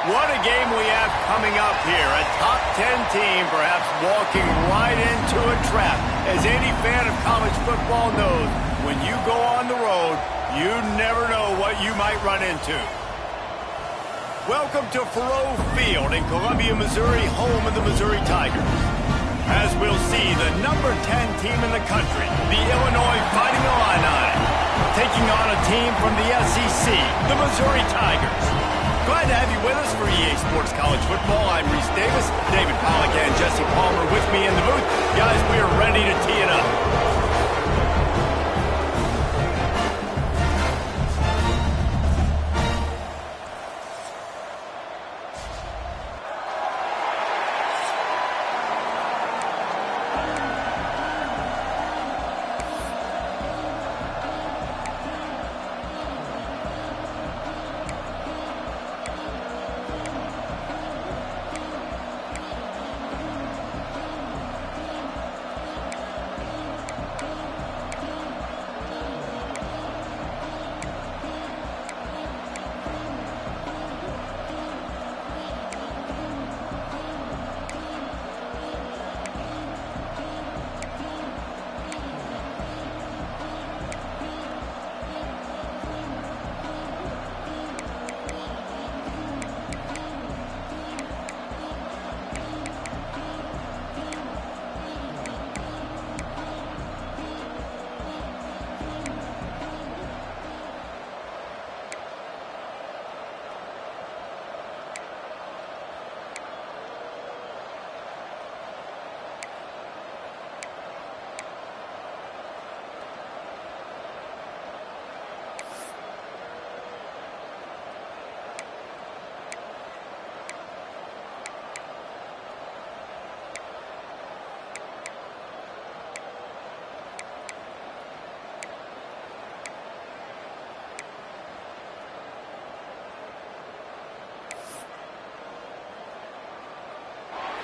What a game we have coming up here. A top 10 team perhaps walking right into a trap. As any fan of college football knows, when you go on the road, you never know what you might run into. Welcome to Faurot Field in Columbia, Missouri, home of the Missouri Tigers. As we'll see, the number 10 team in the country, the Illinois Fighting Illini, taking on a team from the SEC, the Missouri Tigers. Glad to have you with us for EA Sports College Football. I'm Reese Davis, David Pollack and Jesse Palmer with me in the booth. Guys, we are ready to tee it up.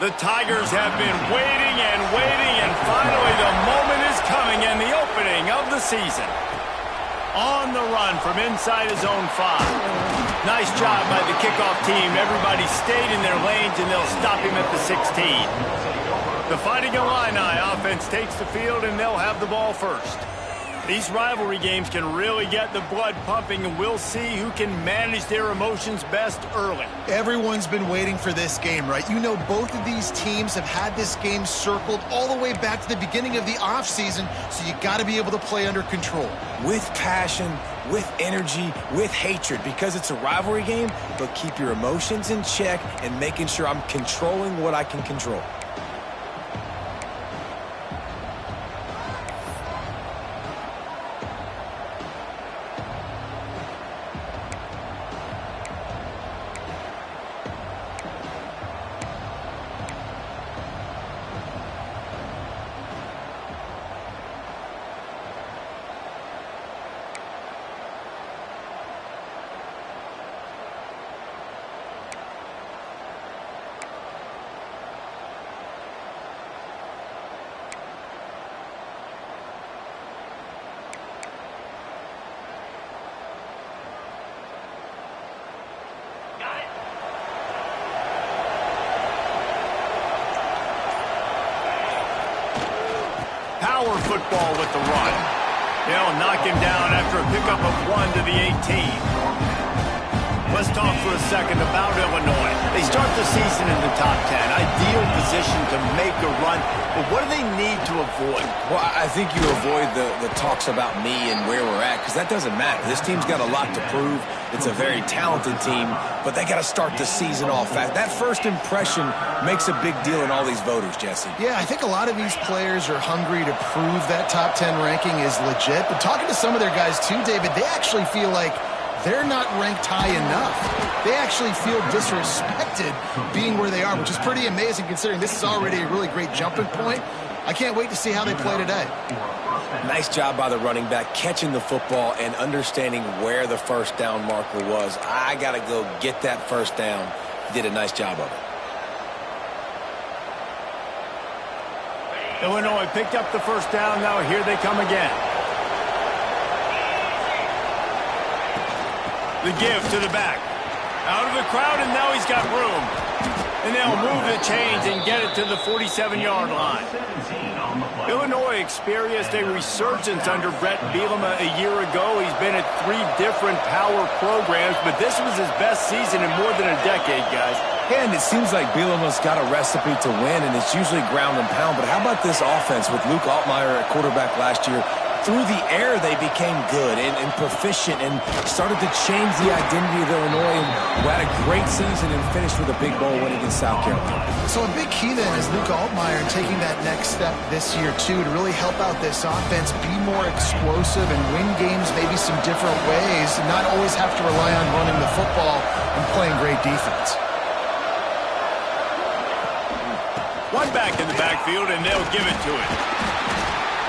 The Tigers have been waiting and finally the moment is coming and the opening of the season. On the run from inside his own 5. Nice job by the kickoff team. Everybody stayed in their lanes and they'll stop him at the 16. The Fighting Illini offense takes the field and they'll have the ball first. These rivalry games can really get the blood pumping, and we'll see who can manage their emotions best early. Everyone's been waiting for this game, right? You know, both of these teams have had this game circled all the way back to the beginning of the offseason, so you got to be able to play under control. With passion, with energy, with hatred, because it's a rivalry game, but keep your emotions in check and making sure I'm controlling what I can control. Power football with the run. They'll knock him down after a pickup of 1 to the 18. Let's talk for a second about Illinois. They start the season in the top 10. Ideal position to make a run. But what do they need to avoid? Well, I think you avoid the talks about me and where we're at, because that doesn't matter. This team's got a lot to prove. It's a very talented team, but they got to start the season off fast. That first impression makes a big deal in all these voters, Jesse. Yeah, I think a lot of these players are hungry to prove that top 10 ranking is legit. But talking to some of their guys too, David, they actually feel like they're not ranked high enough. They actually feel disrespected being where they are, which is pretty amazing considering this is already a really great jumping point. I can't wait to see how they play today. Nice job by the running back, catching the football and understanding where the first down marker was. I got to go get that first down. Did a nice job of it. Illinois picked up the first down. Now here they come again. The give to the back. Out of the crowd, and now he's got room. And they'll move the chains and get it to the 47-yard line. Illinois experienced a resurgence under Brett Bielema a year ago. He's been at 3 different power programs, but this was his best season in more than a decade, guys. And it seems like Bielema's got a recipe to win, and it's usually ground and pound. But how about this offense with Luke Altmaier at quarterback last year? Through the air, they became good and proficient and started to change the identity of Illinois, and who had a great season and finished with a big bowl win against South Carolina. So a big key then is Luke Altmaier taking that next step this year, too, to really help out this offense, be more explosive and win games maybe some different ways, and not always have to rely on running the football and playing great defense. One back in the backfield, and they'll give it to him.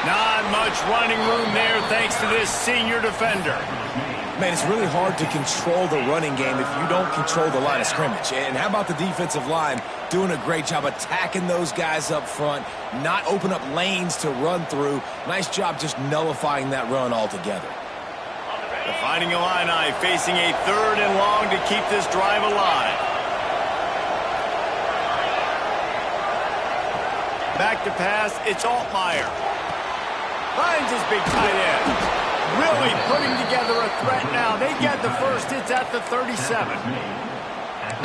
Not much running room there thanks to this senior defender. Man, it's really hard to control the running game if you don't control the line of scrimmage. And how about the defensive line doing a great job attacking those guys up front, not open up lanes to run through. Nice job just nullifying that run altogether. The Fighting Illini facing a 3rd and long to keep this drive alive. Back to pass, it's Altmaier. Finds his big tight end. Really putting together a threat now. They get the first. It's at the 37.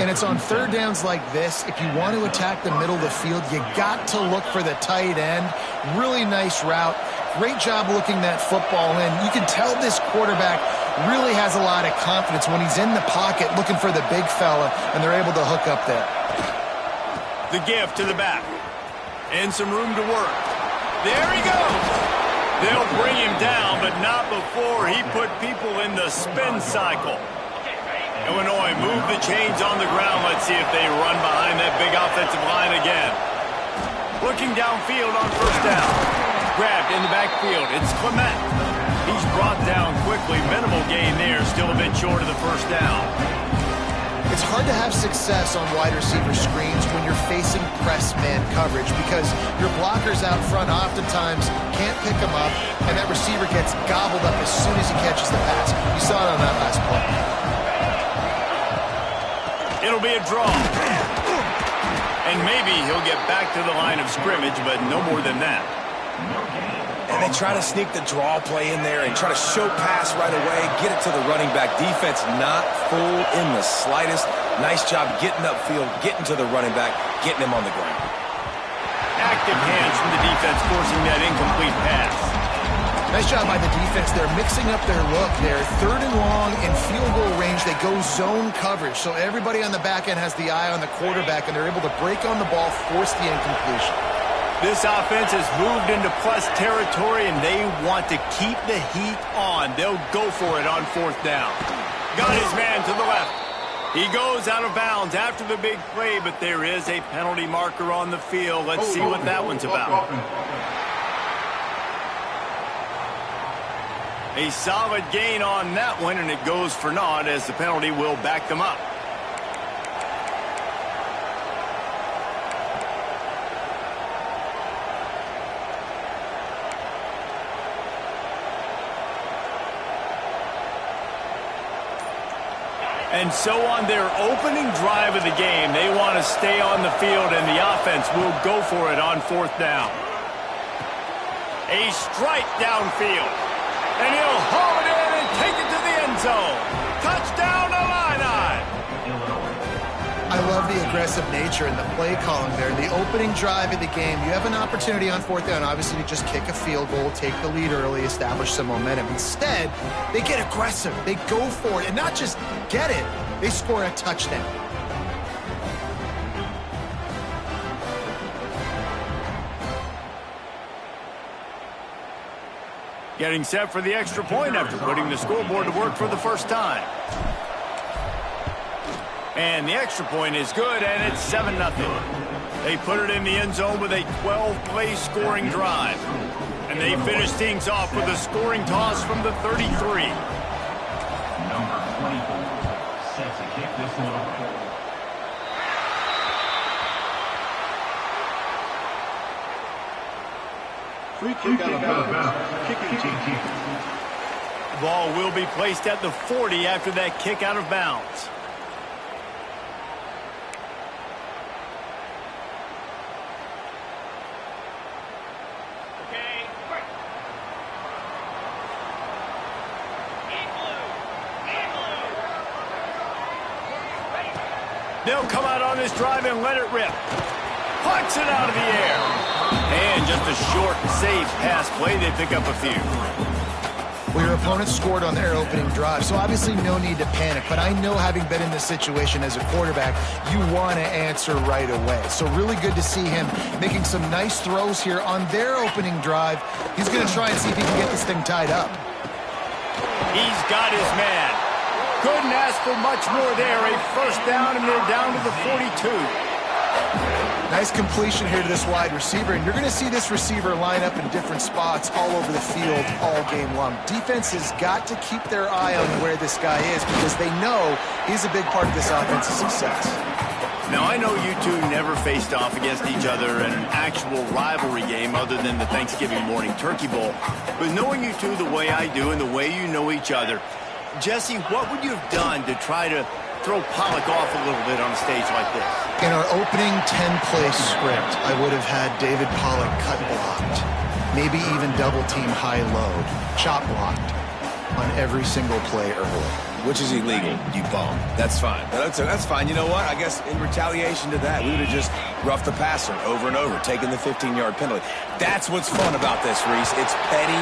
And it's on 3rd downs like this. If you want to attack the middle of the field, you got to look for the tight end. Really nice route. Great job looking that football in. You can tell this quarterback really has a lot of confidence when he's in the pocket looking for the big fella, and they're able to hook up there. The give to the back. And some room to work. There he goes. They'll bring him down, but not before he put people in the spin cycle. Illinois move the chains on the ground. Let's see if they run behind that big offensive line again. Looking downfield on 1st down. Grabbed in the backfield. It's Clement. He's brought down quickly. Minimal gain there. Still a bit short of the 1st down. It's hard to have success on wide receiver screens when you're facing press man coverage because your blockers out front oftentimes can't pick them up, and that receiver gets gobbled up as soon as he catches the pass. You saw it on that last play. It'll be a draw. And maybe he'll get back to the line of scrimmage, but no more than that. And they try to sneak the draw play in there and try to show pass right away, get it to the running back. Defense not fooled in the slightest. Nice job getting upfield, getting to the running back, getting him on the ground. Active hands from the defense forcing that incomplete pass. Nice job by the defense. They're mixing up their look there. 3rd and long in field goal range. They go zone coverage. So everybody on the back end has the eye on the quarterback, and they're able to break on the ball, force the incompletion. This offense has moved into plus territory, and they want to keep the heat on. They'll go for it on 4th down. Got his man to the left. He goes out of bounds after the big play, but there is a penalty marker on the field. Let's see what that one's about. A solid gain on that one, and it goes for naught as the penalty will back them up. And so on their opening drive of the game, they want to stay on the field, and the offense will go for it on 4th down. A strike downfield. And he'll haul it in and take it to the end zone. Touchdown, Illini! I love the aggressive nature and the play calling there. The opening drive of the game, you have an opportunity on 4th down, obviously, to just kick a field goal, take the lead early, establish some momentum. Instead, they get aggressive. They go for it, and not just get it, they score a touchdown. Getting set for the extra point after putting the scoreboard to work for the first time. And the extra point is good, and it's 7-0. They put it in the end zone with a 12-play scoring drive. And they finish things off with a scoring toss from the 33. Number 24 set to kick this one off. Free kick out of bounds. Kicking team. Ball will be placed at the 40 after that kick out of bounds. They'll come out on this drive and let it rip. Puts it out of the air. And just a short, safe pass play. They pick up a few. Well, your opponent scored on their opening drive, so obviously no need to panic. But I know, having been in this situation as a quarterback, you want to answer right away. So really good to see him making some nice throws here on their opening drive. He's going to try and see if he can get this thing tied up. He's got his man. Couldn't ask for much more there. A first down, and they're down to the 42. Nice completion here to this wide receiver, and you're going to see this receiver line up in different spots all over the field all game long. Defense has got to keep their eye on where this guy is because they know he's a big part of this offense's success. Now, I know you two never faced off against each other in an actual rivalry game other than the Thanksgiving morning Turkey Bowl. But knowing you two the way I do and the way you know each other, Jesse, what would you have done to try to throw Pollock off a little bit on a stage like this? In our opening 10-play script, I would have had David Pollock cut blocked, maybe even double-team high-load, chop blocked on every single play early. Which is illegal, you bum. That's fine. That's fine. You know what? I guess in retaliation to that, we would have just roughed the passer over and over, taking the 15-yard penalty. That's what's fun about this, Reese. It's petty.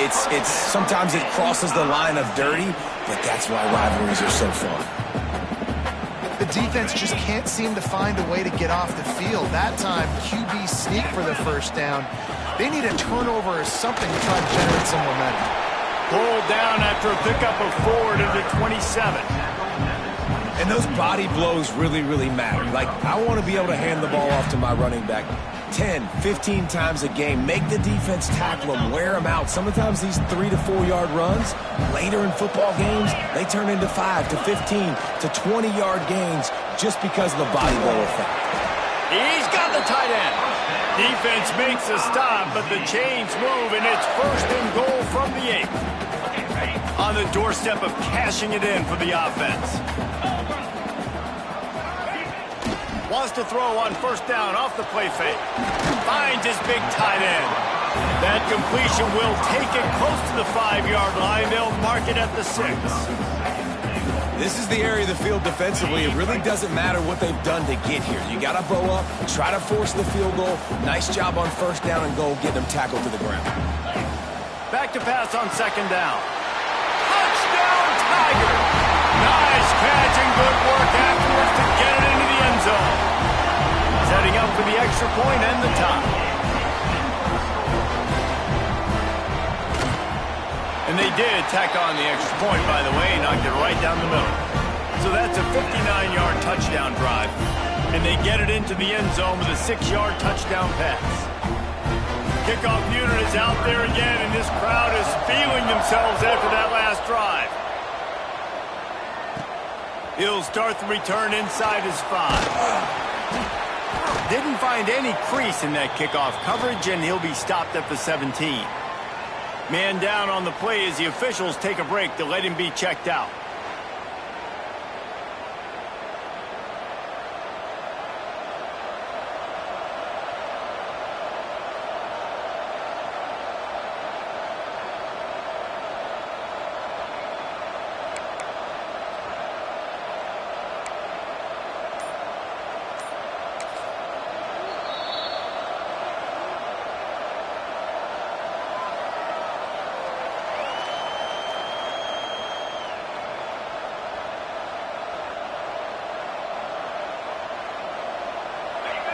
It's sometimes it crosses the line of dirty, but that's why rivalries are so fun. The defense just can't seem to find a way to get off the field. That time, QB sneak for the first down. They need a turnover or something to try to generate some momentum. Pulled down after a pickup of 4 to the 27. And those body blows really, really matter. Like, I want to be able to hand the ball off to my running back 10, 15 times a game. Make the defense tackle them, wear them out. Sometimes these 3 to 4 yard runs, later in football games, they turn into 5 to 15 to 20-yard gains just because of the body blow effect. He's got the tight end. Defense makes a stop, but the chains move, and it's first and goal from the 8. On the doorstep of cashing it in for the offense. Wants to throw on first down off the play fake. Finds his big tight end. That completion will take it close to the 5-yard line. They'll mark it at the 6. This is the area of the field defensively. It really doesn't matter what they've done to get here. You got to bow up, try to force the field goal. Nice job on first down and goal, get them tackled to the ground. Back to pass on second down. Touchdown, Tiger! Nice catch and good work afterwards to get it into the end zone. Setting up for the extra point and the tie. And they did tack on the extra point, by the way, knocked it right down the middle. So that's a 59-yard touchdown drive. And they get it into the end zone with a 6-yard touchdown pass. Kickoff unit is out there again, and this crowd is feeling themselves after that last drive. He'll start the return inside his 5. Didn't find any crease in that kickoff coverage, and he'll be stopped at the 17. Man down on the play as the officials take a break to let him be checked out.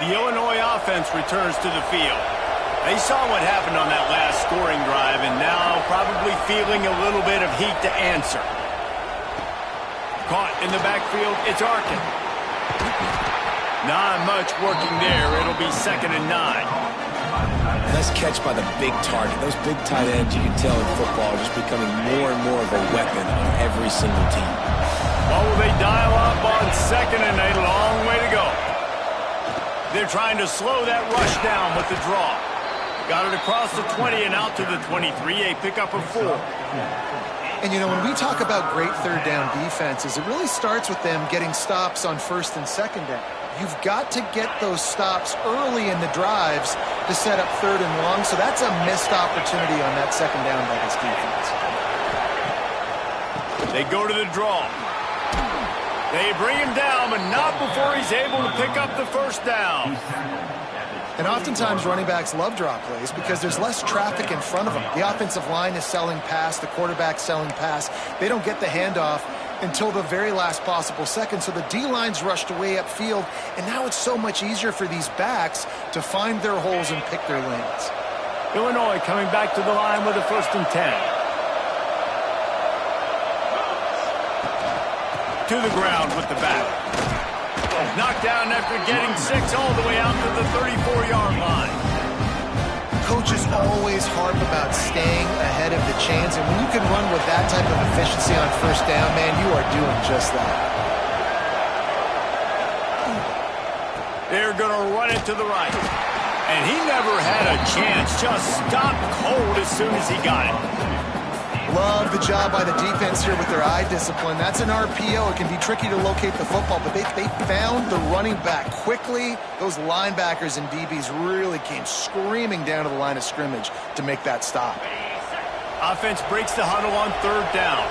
The Illinois offense returns to the field. They saw what happened on that last scoring drive and now probably feeling a little bit of heat to answer. Caught in the backfield, it's Arkin. Not much working there. It'll be 2nd and 9. Nice catch by the big target. Those big tight ends, you can tell in football, are just becoming more and more of a weapon on every single team. Well, will they dial up on 2nd and a long way to go? They're trying to slow that rush down with the draw. Got it across the 20 and out to the 23, a pickup of 4. And, you know, when we talk about great third down defenses, it really starts with them getting stops on first and second down. You've got to get those stops early in the drives to set up third and long, so that's a missed opportunity on that second down by this defense. They go to the draw. They bring him down, but not before he's able to pick up the first down. And oftentimes running backs love draw plays because there's less traffic in front of them. The offensive line is selling pass, the quarterback's selling pass. They don't get the handoff until the very last possible second, so the D-line's rushed away upfield, and now it's so much easier for these backs to find their holes and pick their lanes. Illinois coming back to the line with a 1st and 10. To the ground with the back. Knocked down after getting 6 all the way out to the 34-yard line. Coaches always harp about staying ahead of the chains, and when you can run with that type of efficiency on 1st down, man, you are doing just that. They're going to run it to the right. And he never had a chance, just stopped cold as soon as he got it. Love the job by the defense here with their eye discipline. That's an RPO. It can be tricky to locate the football, but they found the running back quickly. Those linebackers and DBs really came screaming down to the line of scrimmage to make that stop. Offense breaks the huddle on 3rd down.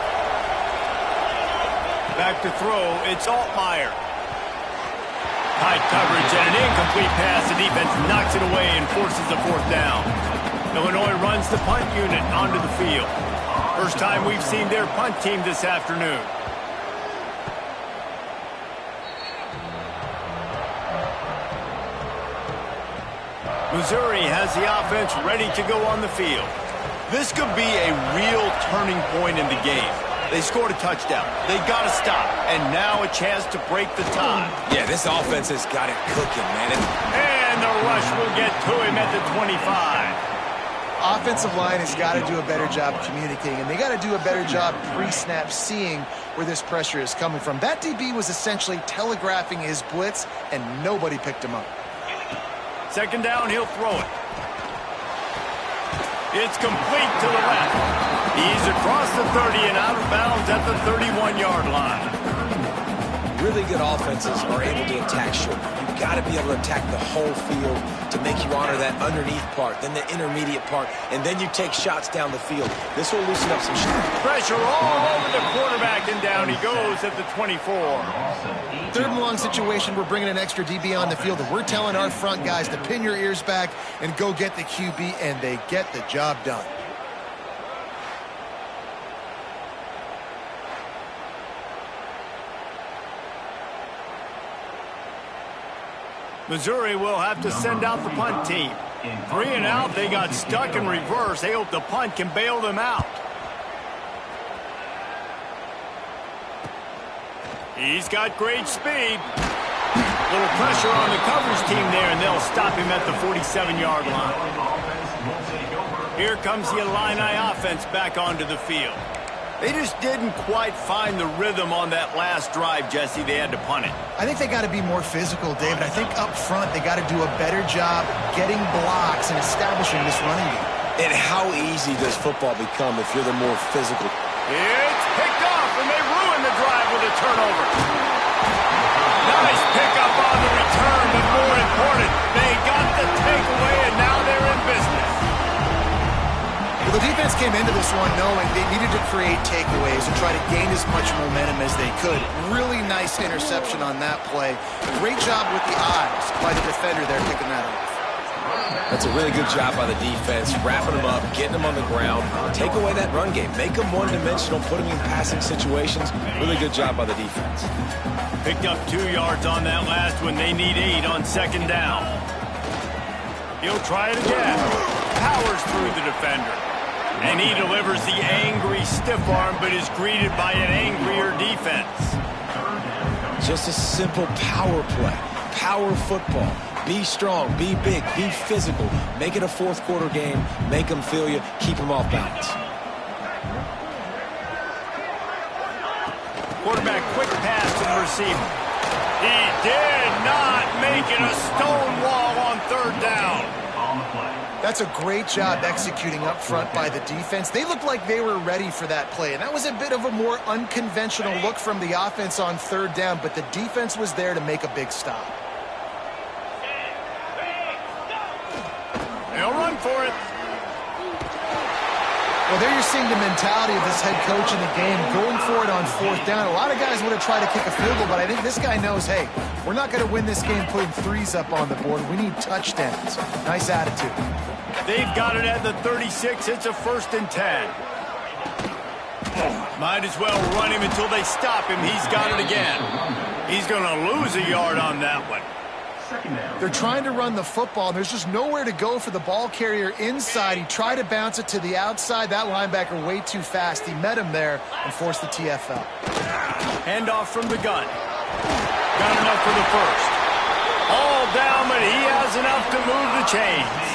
Back to throw, it's Altmaier. High coverage and an incomplete pass. The defense knocks it away and forces the 4th down. Illinois runs the punt unit onto the field. First time we've seen their punt team this afternoon. Missouri has the offense ready to go on the field. This could be a real turning point in the game. They scored a touchdown. They got to stop. And now a chance to break the tie. Yeah, this offense has got it cooking, man. And the rush will get to him at the 25. Offensive line has got to do a better job communicating, and they got to do a better job pre-snap seeing where this pressure is coming from. That DB was essentially telegraphing his blitz, and nobody picked him up. 2nd down, he'll throw it. It's complete to the left. He's across the 30 and out of bounds at the 31-yard line. Really good offenses are able to attack short. You've got to be able to attack the whole field to make you honor that underneath part, then the intermediate part, and then you take shots down the field. This will loosen up some shots. Pressure all over the quarterback, and down he goes at the 24. 3rd and long situation, we're bringing an extra DB on the field, and we're telling our front guys to pin your ears back and go get the QB, and they get the job done. Missouri will have to send out the punt team. 3 and out, they got stuck in reverse. They hope the punt can bail them out. He's got great speed. Little pressure on the coverage team there, and they'll stop him at the 47-yard line. Here comes the Illini offense back onto the field. They just didn't quite find the rhythm on that last drive, Jesse. They had to punt it. I think they got to be more physical, David. I think up front they got to do a better job getting blocks and establishing this running game. And how easy does football become if you're the more physical? It's picked off, and they ruin the drive with a turnover. Nice pickup on the return, but more important, they got the takeaway, and now they're in business. Well, the defense came into this one knowing they needed to create takeaways and try to gain as much momentum as they could. Really nice interception on that play. Great job with the eyes by the defender there picking that off. That's a really good job by the defense, wrapping them up, getting them on the ground, take away that run game, make them one-dimensional, put them in passing situations. Really good job by the defense. Picked up 2 yards on that last one. They need 8 on 2nd down. He'll try it again. Powers through the defender. And he delivers the angry stiff arm, but is greeted by an angrier defense. Just a simple power play. Power football. Be strong, be big, be physical. Make it a 4th quarter game. Make them feel you. Keep them off balance. Quarterback quick pass to the receiver. He did not make it a stone wall on 3rd down. That's a great job executing up front by the defense. They looked like they were ready for that play, and that was a bit of a more unconventional look from the offense on 3rd down, but the defense was there to make a big stop. They'll run for it. Well, there you're seeing the mentality of this head coach in the game, going for it on 4th down. A lot of guys want to try to kick a field goal, but I think this guy knows, hey, we're not going to win this game putting threes up on the board. We need touchdowns. Nice attitude. They've got it at the 36. It's a 1st and 10. Might as well run him until they stop him. He's got it again. He's going to lose a yard on that one. They're trying to run the football. There's just nowhere to go for the ball carrier inside. He tried to bounce it to the outside. That linebacker way too fast. He met him there and forced the TFL. Handoff from the gun. Got enough for the 1st. All down, but he has enough to move the chains.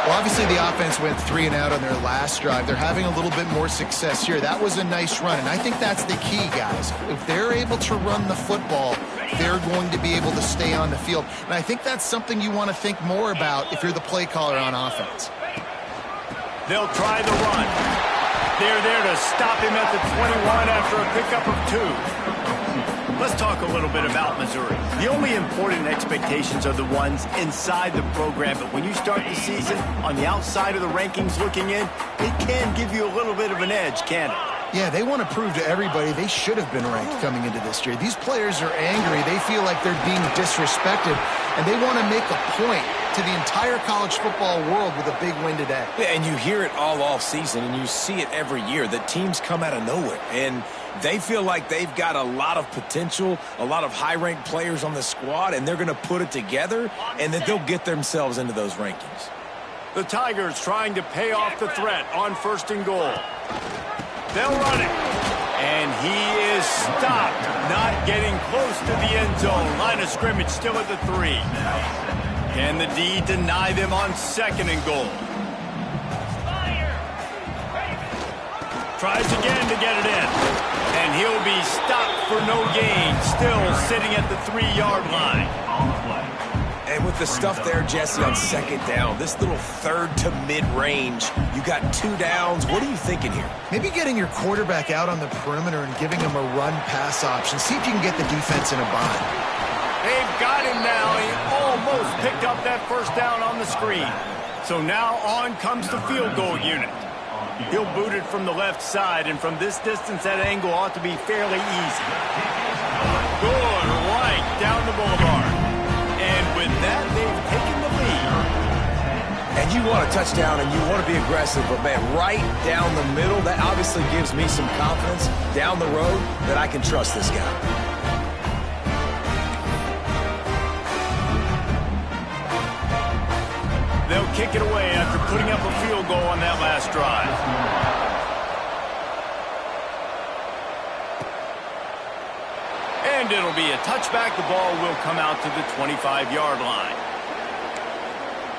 Well, obviously the offense went 3 and out on their last drive. They're having a little bit more success here. That was a nice run, and I think that's the key, guys. If they're able to run the football, they're going to be able to stay on the field. And I think that's something you want to think more about if you're the play caller on offense. They'll try the run. They're there to stop him at the 21 after a pickup of 2. Let's talk a little bit about Missouri. The only important expectations are the ones inside the program, but when you start the season on the outside of the rankings looking in, it can give you a little bit of an edge, can't it? Yeah, they want to prove to everybody they should have been ranked coming into this year. These players are angry. They feel like they're being disrespected, and they want to make a point to the entire college football world with a big win today. Yeah, and you hear it all off season, and you see it every year that teams come out of nowhere, and they feel like they've got a lot of potential, a lot of high-ranked players on the squad, and they're going to put it together, and that they'll get themselves into those rankings. The Tigers trying to pay off the threat on 1st and goal. They'll run it. And he is stopped, not getting close to the end zone. Line of scrimmage still at the 3. Can the D deny them on 2nd and goal? Tries again to get it in. And he'll be stopped for no gain, still sitting at the 3-yard line. And with the stuff there, Jesse, on 2nd down, this little 3rd to mid-range, you got 2 downs. What are you thinking here? Maybe getting your quarterback out on the perimeter and giving him a run-pass option. See if you can get the defense in a bind. They've got him now. He almost picked up that 1st down on the screen. So now on comes the field goal unit. He'll boot it from the left side, and from this distance, that angle ought to be fairly easy. Good right down the boulevard. And with that, they've taken the lead. And you want a touchdown, and you want to be aggressive, but, man, right down the middle, that obviously gives me some confidence down the road that I can trust this guy. They'll kick it away after putting up a field goal on that last drive. And it'll be a touchback. The ball will come out to the 25-yard line.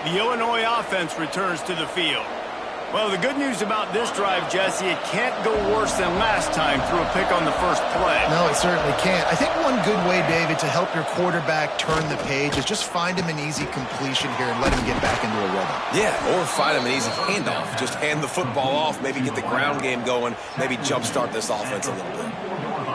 The Illinois offense returns to the field. Well, the good news about this drive, Jesse, it can't go worse than last time through a pick on the first play. No, it certainly can't. I think one good way, David, to help your quarterback turn the page is just find him an easy completion here and let him get back into a rhythm. Yeah, or find him an easy handoff. Just hand the football off, maybe get the ground game going, maybe jumpstart this offense a little bit.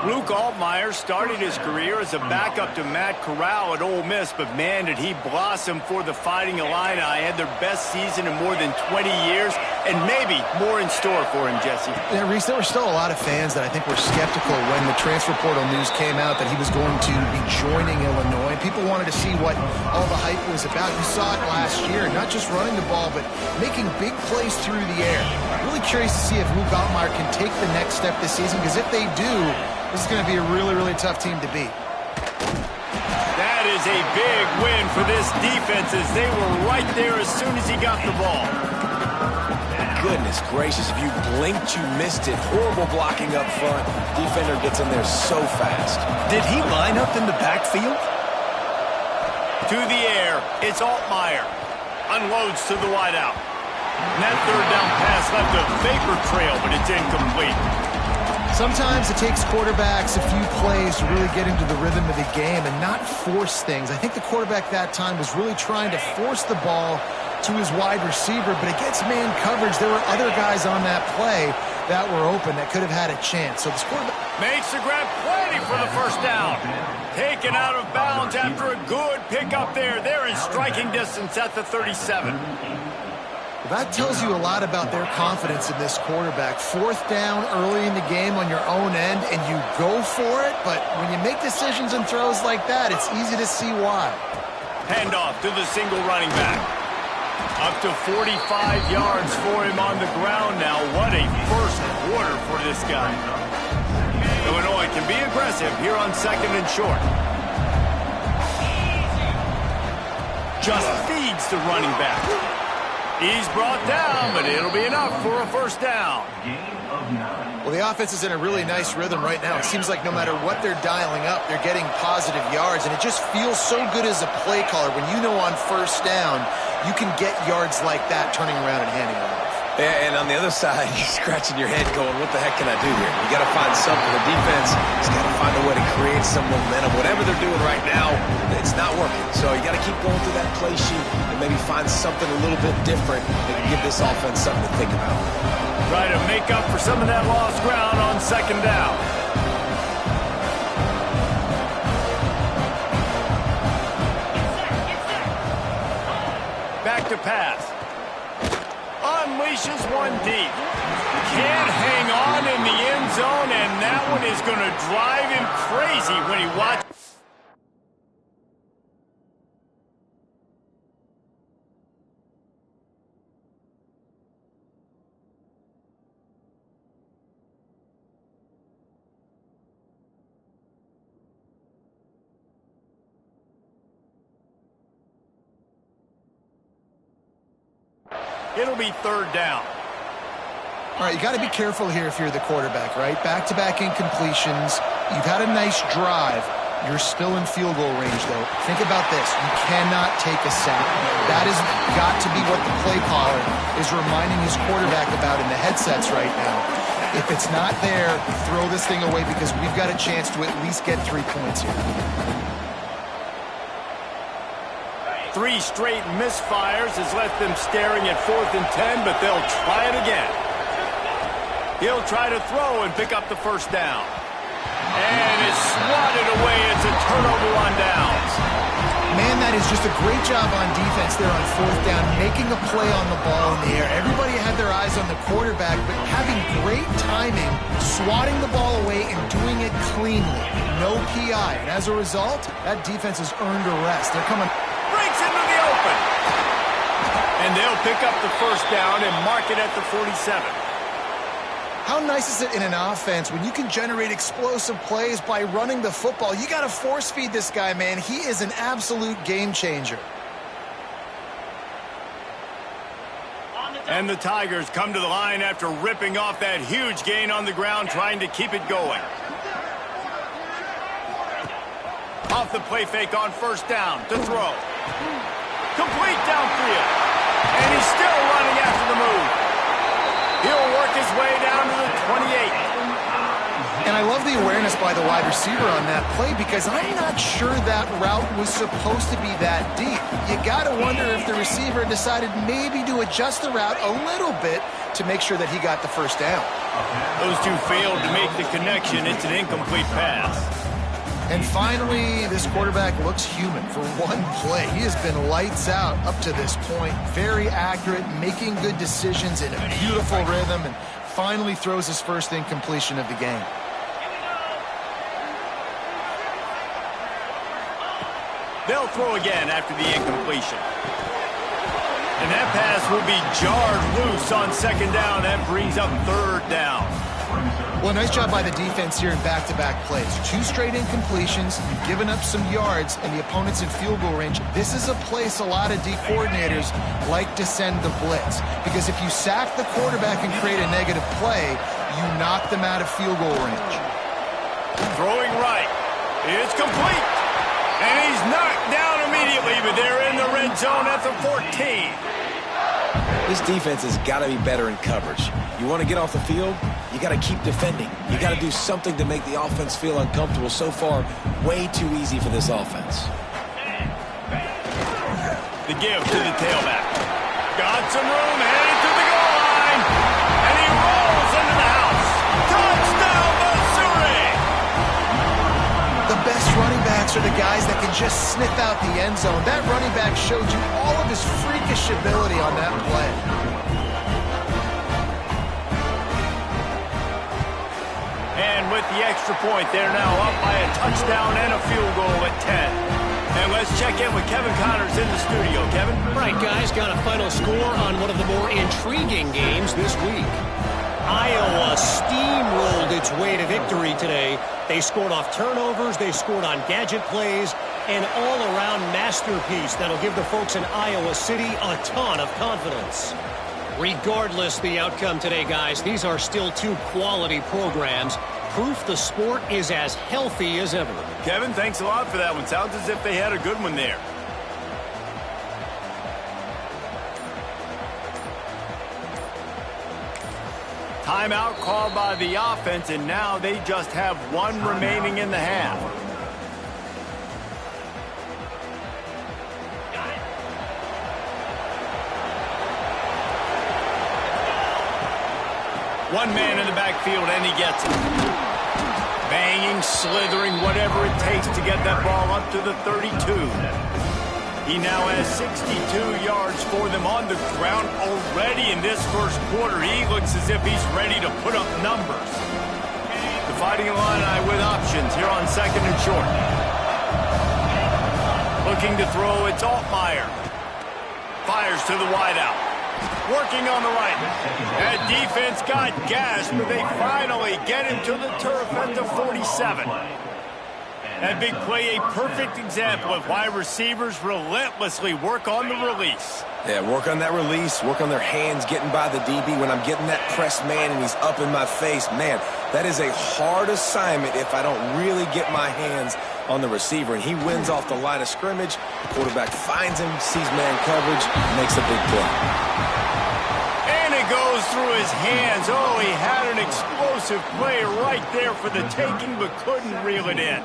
Luke Altmyer started his career as a backup to Matt Corral at Ole Miss, but man, did he blossom for the Fighting Illini. Had their best season in more than 20 years, and maybe more in store for him, Jesse. Yeah, Reese, there were still a lot of fans that I think were skeptical when the transfer portal news came out that he was going to be joining Illinois. People wanted to see what all the hype was about. You saw it last year, not just running the ball, but making big plays through the air. Really curious to see if Luke Altmyer can take the next step this season, because if they do, this is going to be a really, really tough team to beat. That is a big win for this defense, as they were right there as soon as he got the ball. Goodness gracious, if you blinked, you missed it. Horrible blocking up front. Defender gets in there so fast. Did he line up in the backfield? To the air, it's Altmyer. Unloads to the wideout. And that 3rd down pass left a vapor trail, but it's incomplete. Sometimes it takes quarterbacks a few plays to really get into the rhythm of the game and not force things. I think the quarterback that time was really trying to force the ball to his wide receiver, but against man coverage, there were other guys on that play that were open that could have had a chance. So this quarterback makes the grab, plenty for the 1st down. Taken out of bounds after a good pickup there. They're in striking distance at the 37. That tells you a lot about their confidence in this quarterback. 4th down early in the game on your own end, and you go for it, but when you make decisions and throws like that, it's easy to see why. Handoff to the single running back. Up to 45 yards for him on the ground now. What a first quarter for this guy. Illinois can be aggressive here on 2nd and short. Just feeds the running back. He's brought down, but it'll be enough for a first down. Well, the offense is in a really nice rhythm right now. It seems like no matter what they're dialing up, they're getting positive yards, and it just feels so good as a play caller when you know on first down you can get yards like that turning around and handing it off. Yeah, and on the other side, you're scratching your head going, what the heck can I do here? You got to find something. The defense has got to find a way to create some momentum. Whatever they're doing right now, it's not working. So you got to keep going through that play sheet and maybe find something a little bit different that can give this offense something to think about. Try to make up for some of that lost ground on 2nd down. Back to pass. Unleashes one deep. Can't hang on in the end zone, and that one is going to drive him crazy when he watches. It'll be 3rd down. All right, you got to be careful here if you're the quarterback, right? Back-to-back incompletions. You've had a nice drive. You're still in field goal range, though. Think about this. You cannot take a sack. That has got to be what the play caller is reminding his quarterback about in the headsets right now. If it's not there, throw this thing away because we've got a chance to at least get 3 points here. 3 straight misfires has left them staring at 4th and 10, but they'll try it again. He'll try to throw and pick up the first down. And it's swatted away. It's a turnover on downs. Man, that is just a great job on defense there on 4th down, making a play on the ball in the air. Everybody had their eyes on the quarterback, but having great timing, swatting the ball away and doing it cleanly. No PI. And as a result, that defense has earned a rest. They're coming... Breaks into the open. And they'll pick up the first down and mark it at the 47. How nice is it in an offense when you can generate explosive plays by running the football? You got to force feed this guy, man. He is an absolute game changer. And the Tigers come to the line after ripping off that huge gain on the ground, trying to keep it going. Off the play fake on first down to throw. Complete downfield. And he's still running after the move. He'll work his way down to the 28. And I love the awareness by the wide receiver on that play because I'm not sure that route was supposed to be that deep. You got to wonder if the receiver decided maybe to adjust the route a little bit to make sure that he got the first down. Those two failed to make the connection. It's an incomplete pass. And finally, this quarterback looks human for one play. He has been lights out up to this point. Very accurate, making good decisions in a beautiful rhythm, and finally throws his first incompletion of the game. They'll throw again after the incompletion. And that pass will be jarred loose on 2nd down. That brings up 3rd down. Well, nice job by the defense here in back-to-back plays. 2 straight incompletions, you've given up some yards, and the opponent's in field goal range. This is a place a lot of D coordinators like to send the blitz, because if you sack the quarterback and create a negative play, you knock them out of field goal range. Throwing right. It's complete. And he's knocked down immediately, but they're in the red zone at the 14. This defense has got to be better in coverage. You want to get off the field, you got to keep defending. You got to do something to make the offense feel uncomfortable. So far, way too easy for this offense. The give to the tailback. Got some room, headed to the goal line. And he rolls into the house. Touchdown, Missouri! The best running backs are the guys that can just sniff out the end zone. That running back showed you all of his freakish ability on that play. And with the extra point, they're now up by a touchdown and a field goal at 10. And let's check in with Kevin Connors in the studio. Kevin? Right, guys, got a final score on one of the more intriguing games this week. Iowa steamrolled its way to victory today. They scored off turnovers, they scored on gadget plays, an all-around masterpiece that'll give the folks in Iowa City a ton of confidence. Regardless the outcome today, guys, these are still two quality programs. Proof the sport is as healthy as ever. Kevin, thanks a lot for that one. Sounds as if they had a good one there. Timeout called by the offense, and now they just have one remaining in the half. One man in the backfield, and he gets it. Banging, slithering, whatever it takes to get that ball up to the 32. He now has 62 yards for them on the ground already in this first quarter. He looks as if he's ready to put up numbers. The Fighting Illini with options here on second and short. Looking to throw, it's Altmaier. Fires to the wideout. Working on the right. That defense got gas, but they finally get him to the turf at the 47. That big play, a perfect example of why receivers relentlessly work on the release. Yeah, work on that release, work on their hands getting by the DB. When I'm getting that press man and he's up in my face, man, that is a hard assignment if I don't really get my hands on the receiver. And he wins off the line of scrimmage. The quarterback finds him, sees man coverage, makes a big play. And it goes through his hands. Oh, he had an explosive play right there for the taking, but couldn't reel it in.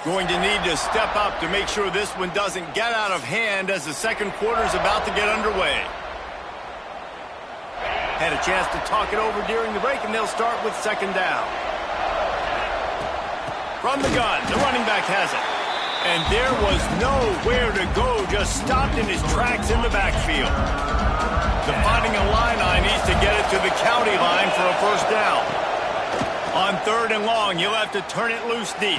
Going to need to step up to make sure this one doesn't get out of hand as the second quarter is about to get underway. Had a chance to talk it over during the break, and they'll start with second down. From the gun, the running back has it. And there was nowhere to go, just stopped in his tracks in the backfield. The Fighting Illini needs to get it to the county line for a first down. On third and long, you'll have to turn it loose deep.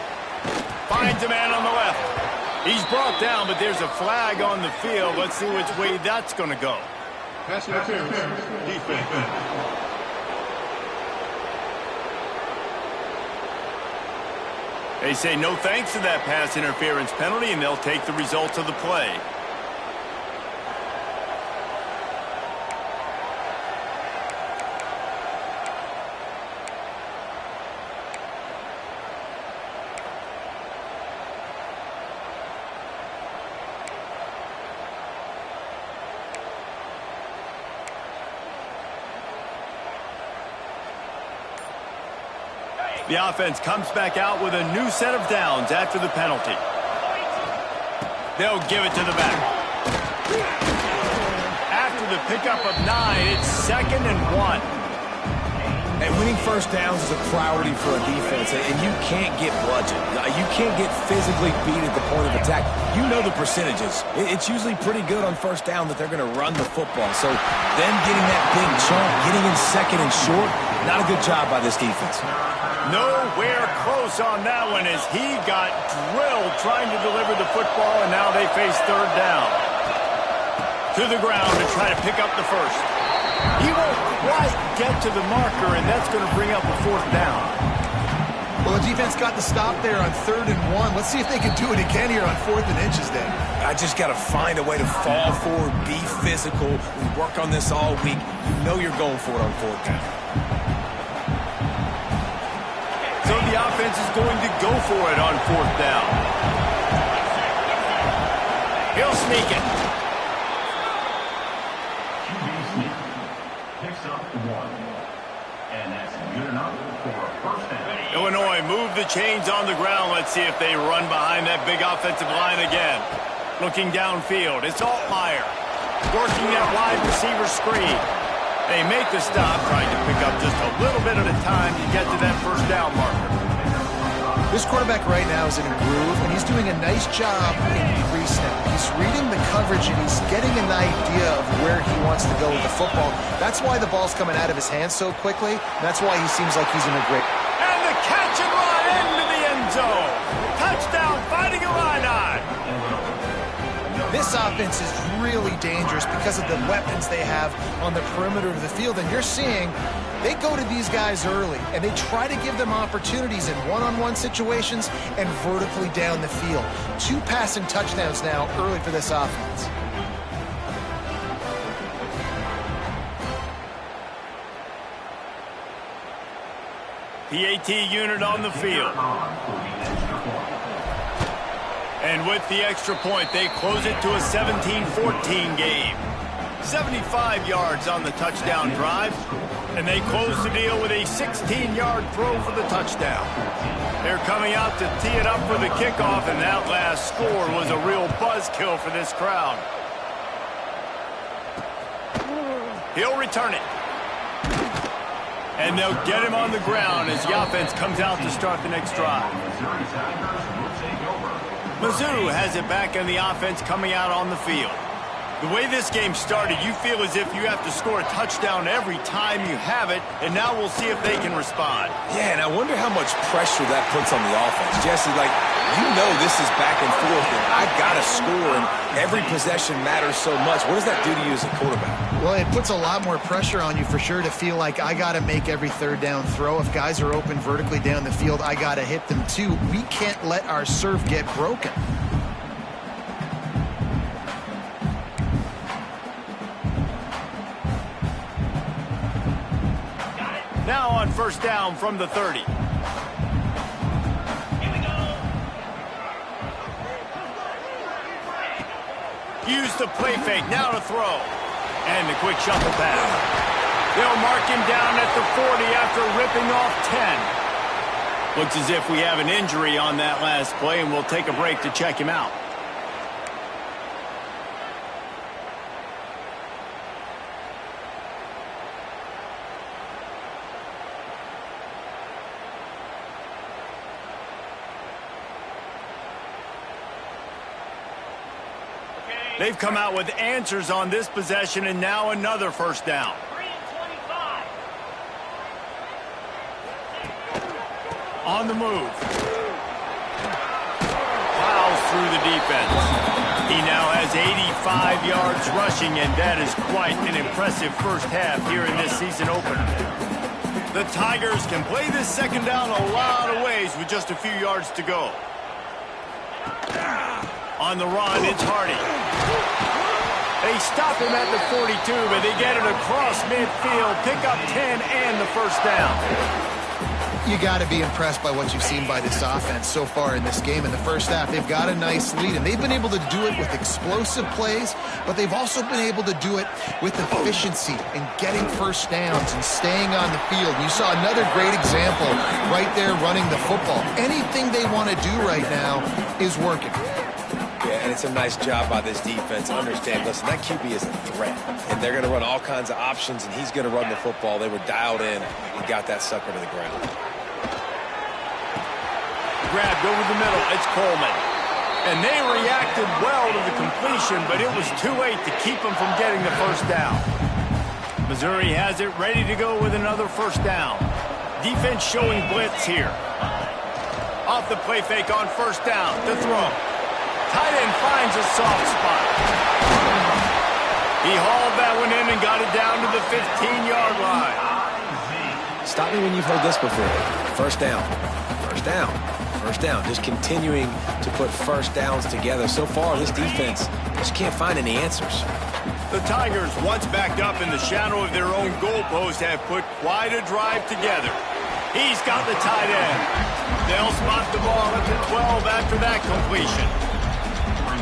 Finds a man on the left. He's brought down, but there's a flag on the field. Let's see which way that's going to go. Pass interference. Defense. They say no thanks to that pass interference penalty, and they'll take the results of the play. The offense comes back out with a new set of downs after the penalty. They'll give it to the back. After the pickup of 9, it's 2nd and 1. And winning first downs is a priority for a defense, and you can't get bludgeoned. You can't get physically beat at the point of attack. You know the percentages. It's usually pretty good on first down that they're going to run the football. So them getting that big chunk, getting in second and short, not a good job by this defense. Nowhere close on that one as he got drilled trying to deliver the football, and now they face third down. To the ground to try to pick up the first. He won't quite get to the marker, and that's going to bring up a fourth down. Well, the defense got the stop there on 3rd and 1. Let's see if they can do it again here on 4th and inches then. I just got to find a way to fall forward, be physical. We work on this all week. You know you're going for it on 4th down. So the offense is going to go for it on 4th down. He'll sneak it. Picks up 1. And that's good enough for a first down. Illinois move the chains on the ground. Let's see if they run behind that big offensive line again. Looking downfield, it's Altmaier. Working that wide receiver screen. They make the stop, trying to pick up just a little bit at a time to get to that first down marker. This quarterback right now is in a groove, and he's doing a nice job in pre-snap. He's reading the coverage, and he's getting an idea of where he wants to go with the football. That's why the ball's coming out of his hands so quickly. That's why he seems like he's in a great... And the catch and run into the end zone. Touchdown, Fighting Illini. This offense is really dangerous because of the weapons they have on the perimeter of the field, and you're seeing they go to these guys early, and they try to give them opportunities in one-on-one situations and vertically down the field. 2 passing touchdowns now early for this offense. PAT unit on the field. And with the extra point, they close it to a 17-14 game. 75 yards on the touchdown drive, and they close the deal with a 16-yard throw for the touchdown. They're coming out to tee it up for the kickoff, and that last score was a real buzzkill for this crowd. He'll return it. And they'll get him on the ground as the offense comes out to start the next drive. Mizzou has it back in the offense coming out on the field. The way this game started, you feel as if you have to score a touchdown every time you have it, and now we'll see if they can respond. Yeah, and I wonder how much pressure that puts on the offense. Jesse, like, you know this is back and forth, and I got to score, and every possession matters so much. What does that do to you as a quarterback? Well, it puts a lot more pressure on you for sure to feel like I got to make every third down throw. If guys are open vertically down the field, I got to hit them too. We can't let our serve get broken. Now on first down from the 30. Use the play fake, now to throw. And the quick shuffle pass. They'll mark him down at the 40 after ripping off 10. Looks as if we have an injury on that last play, and we'll take a break to check him out. They've come out with answers on this possession, and now another first down. On the move. Plows through the defense. He now has 85 yards rushing, and that is quite an impressive first half here in this season opener. The Tigers can play this second down a lot of ways with just a few yards to go. On the run, it's Hardy. They stop him at the 42, but they get it across midfield, pick up 10 and the first down. You got to be impressed by what you've seen by this offense so far in this game. In the first half, they've got a nice lead, and they've been able to do it with explosive plays, but they've also been able to do it with efficiency and getting first downs and staying on the field. You saw another great example right there running the football. Anything they want to do right now is working. Yeah, and it's a nice job by this defense. Understand, listen, that QB is a threat, and they're going to run all kinds of options, and he's going to run the football. They were dialed in and got that sucker to the ground. Grabbed over the middle, it's Coleman. And they reacted well to the completion, but it was too late to keep them from getting the first down. Missouri has it ready to go with another first down. Defense showing blitz here. Off the play fake on first down, to throw. Tight end finds a soft spot. He hauled that one in and got it down to the 15-yard line. Stop me when you've heard this before. First down, first down, first down. Just continuing to put first downs together. So far, this defense just can't find any answers. The Tigers, once backed up in the shadow of their own goalpost, have put quite a drive together. He's got the tight end. They'll spot the ball at the 12 after that completion.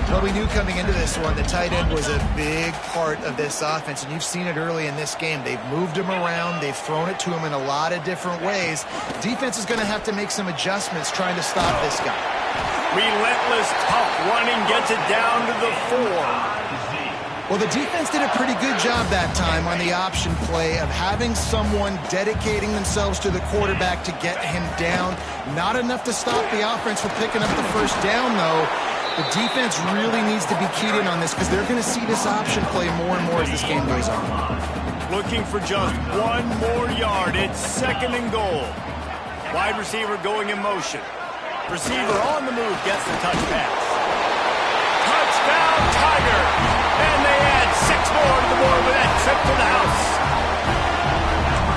Well, we knew coming into this one the tight end was a big part of this offense, and you've seen it early in this game. They've moved him around. They've thrown it to him in a lot of different ways. Defense is going to have to make some adjustments trying to stop this guy. Relentless, tough running gets it down to the 4. Well, the defense did a pretty good job that time on the option play of having someone dedicating themselves to the quarterback to get him down. Not enough to stop the offense from picking up the first down, though. The defense really needs to be keyed in on this because they're going to see this option play more and more as this game goes on. Looking for just one more yard. It's 2nd and goal. Wide receiver going in motion. Receiver on the move gets the touch pass. Touchdown, Tigers! And they add 6 more to the board with that trip to the house.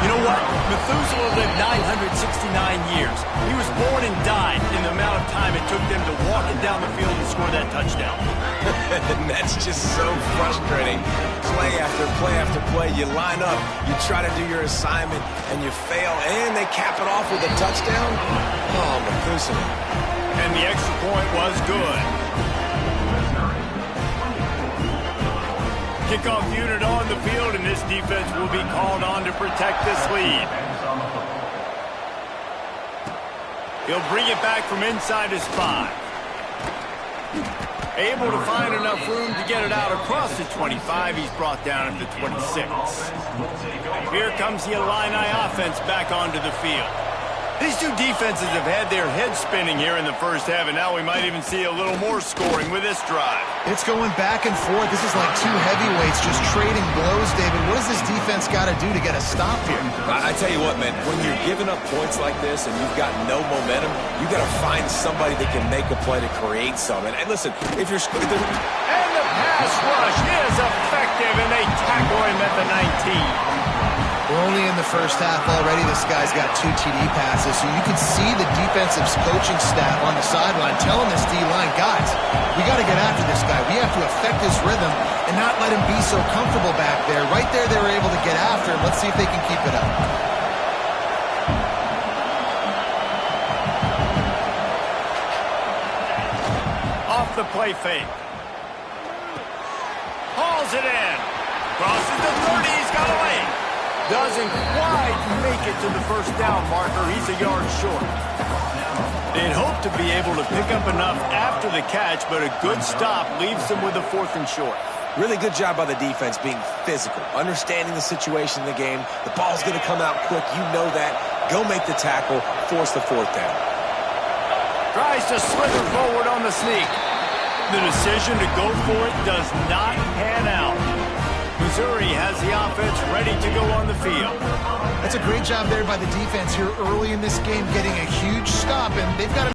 You know what? Methuselah lived 969 years. He was born and died in the amount of time it took them to walk it down the field and score that touchdown. And that's just so frustrating. Play after play after play. You line up, you try to do your assignment, and you fail, and they cap it off with a touchdown? Oh, Methuselah. And the extra point was good. Kickoff unit on the field, and this defense will be called on to protect this lead. He'll bring it back from inside his 5. Able to find enough room to get it out across the 25. He's brought down at the 26. Here comes the Illini offense back onto the field. These two defenses have had their heads spinning here in the first half, and now we might even see a little more scoring with this drive. It's going back and forth. This is like two heavyweights just trading blows, David. What does this defense got to do to get a stop here? I tell you what, man, when you're giving up points like this and you've got no momentum, you got to find somebody that can make a play to create something. And listen, if you're... And the pass rush is effective, and they tackle him at the 19. We're only in the first half already. This guy's got 2 TD passes, so you can see the defensive coaching staff on the sideline telling this D-line, guys, we got to get after this guy. We have to affect his rhythm and not let him be so comfortable back there. Right there, they were able to get after him. Let's see if they can keep it up. Off the play fake. Hauls it in. Crosses the 30. He's got away. Doesn't quite make it to the first down marker. He's a yard short. They'd hope to be able to pick up enough after the catch, but a good stop leaves them with a 4th and short. Really good job by the defense being physical, understanding the situation in the game. The ball's going to come out quick. You know that. Go make the tackle. Force the 4th down. Tries to slither forward on the sneak. The decision to go for it does not pan out. Missouri has the offense ready to go on the field. That's a great job there by the defense here early in this game, getting a huge stop, and they've got